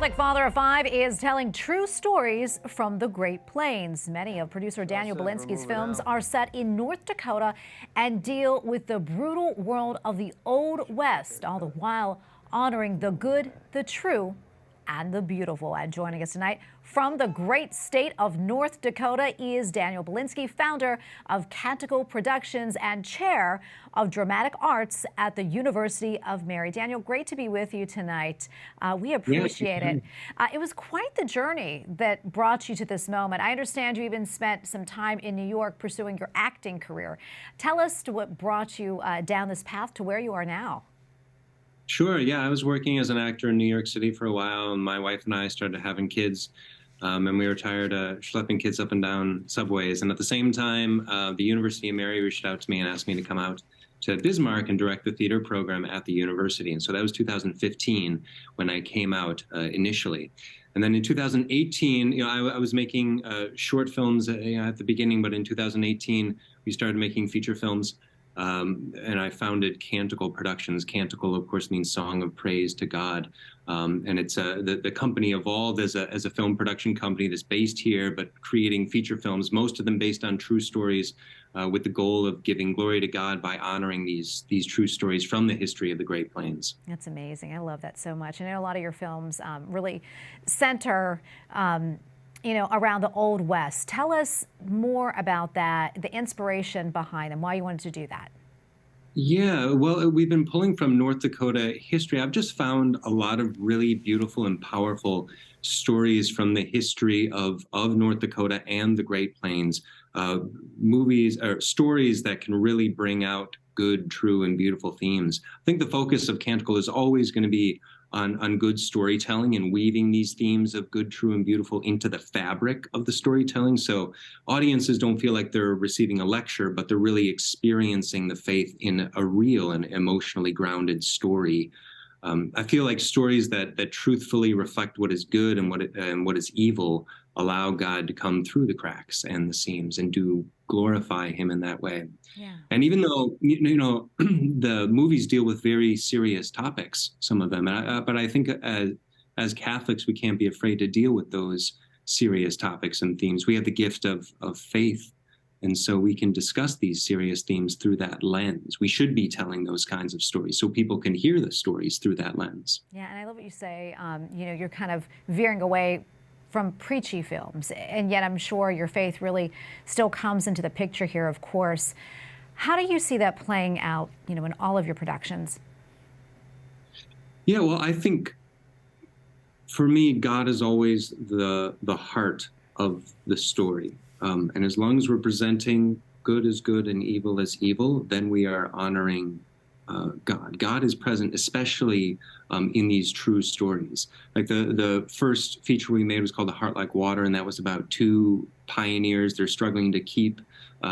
Catholic father of five is telling true stories from the Great Plains. Many of producer Daniel Bielinski's films are set in North Dakota and deal with the brutal world of the Old West, all the while honoring the good, the true, and the beautiful. And joining us tonight from the great state of North Dakota is Daniel Bielinski, founder of Canticle Productions and chair of Dramatic Arts at the University of Mary. Daniel, great to be with you tonight. We appreciate it. It was quite the journey that brought you to this moment. I understand you even spent some time in New York pursuing your acting career. Tell us what brought you down this path to where you are now. Sure. Yeah, I was working as an actor in New York City for a while, and my wife and I started having kids, and we were tired of schlepping kids up and down subways. And at the same time, the University of Mary reached out to me and asked me to come out to Bismarck and direct the theater program at the university. And so that was 2015 when I came out initially. And then in 2018, I was making short films at the beginning, but in 2018, we started making feature films. And I founded Canticle Productions. Canticle, of course, means song of praise to God. And it's the company evolved as a film production company that's based here, but creating feature films, most of them based on true stories, with the goal of giving glory to God by honoring these true stories from the history of the Great Plains. That's amazing. I love that so much. I know a lot of your films really center around the Old West. Tell us more about that, the inspiration behind them, why you wanted to do that. Yeah, well, we've been pulling from North Dakota history. I've just found a lot of really beautiful and powerful stories from the history of North Dakota and the Great Plains, movies or stories that can really bring out good, true, and beautiful themes. I think the focus of Canticle is always going to be on good storytelling and weaving these themes of good, true, and beautiful into the fabric of the storytelling. So audiences don't feel like they're receiving a lecture, but they're really experiencing the faith in a real and emotionally grounded story. I feel like stories that truthfully reflect what is good and what is evil allow God to come through the cracks and the seams and do glorify him in that way. Yeah. And even though, the movies deal with very serious topics, some of them, but I think as Catholics, we can't be afraid to deal with those serious topics and themes. We have the gift of faith. And so we can discuss these serious themes through that lens. We should be telling those kinds of stories so people can hear the stories through that lens. Yeah, and I love what you say. You're kind of veering away from preachy films, and yet I'm sure your faith really still comes into the picture here, of course. How do you see that playing out, in all of your productions? Yeah, well, I think for me, God is always the heart of the story. And as long as we're presenting good as good and evil as evil, then we are honoring God. God is present, especially in these true stories. Like the first feature we made was called A Heart Like Water, and that was about two pioneers. They're struggling to keep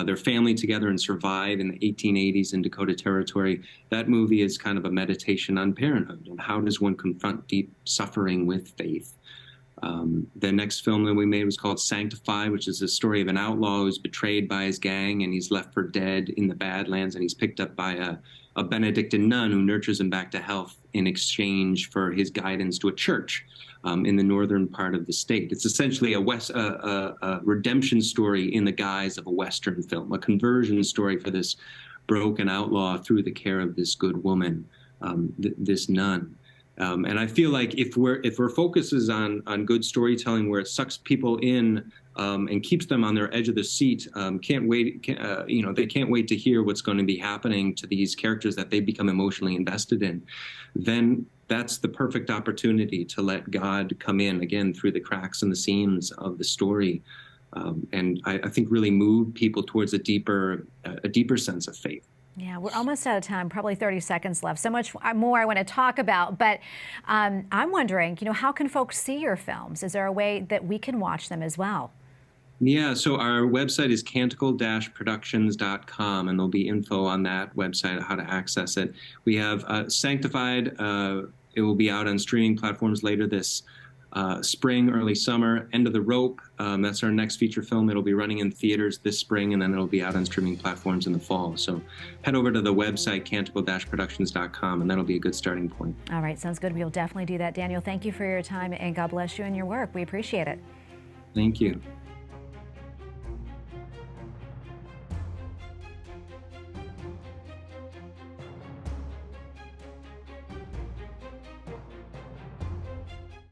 their family together and survive in the 1880s in Dakota Territory. That movie is kind of a meditation on parenthood and how does one confront deep suffering with faith. The next film that we made was called Sanctified, which is the story of an outlaw who's betrayed by his gang and he's left for dead in the Badlands, and he's picked up by a Benedictine nun who nurtures him back to health in exchange for his guidance to a church in the northern part of the state. It's essentially a redemption story in the guise of a Western film, a conversion story for this broken outlaw through the care of this good woman, this nun. And I feel like if our focus is on good storytelling, where it sucks people in and keeps them on their edge of the seat, they can't wait to hear what's going to be happening to these characters that they become emotionally invested in, then that's the perfect opportunity to let God come in again through the cracks and the seams of the story, and I think really move people towards a deeper sense of faith. Yeah, we're almost out of time, probably 30 seconds left. So much more I want to talk about, but I'm wondering, how can folks see your films? Is there a way that we can watch them as well? Yeah, so our website is canticle-productions.com, and there'll be info on that website, how to access it. We have Sanctified. It will be out on streaming platforms later this spring, early summer. End of the Rope, that's our next feature film. It'll be running in theaters this spring, and then it'll be out on streaming platforms in the fall. So head over to the website, canticle-productions.com, and that'll be a good starting point. All right, sounds good. We'll definitely do that. Daniel, thank you for your time, and God bless you and your work. We appreciate it. Thank you.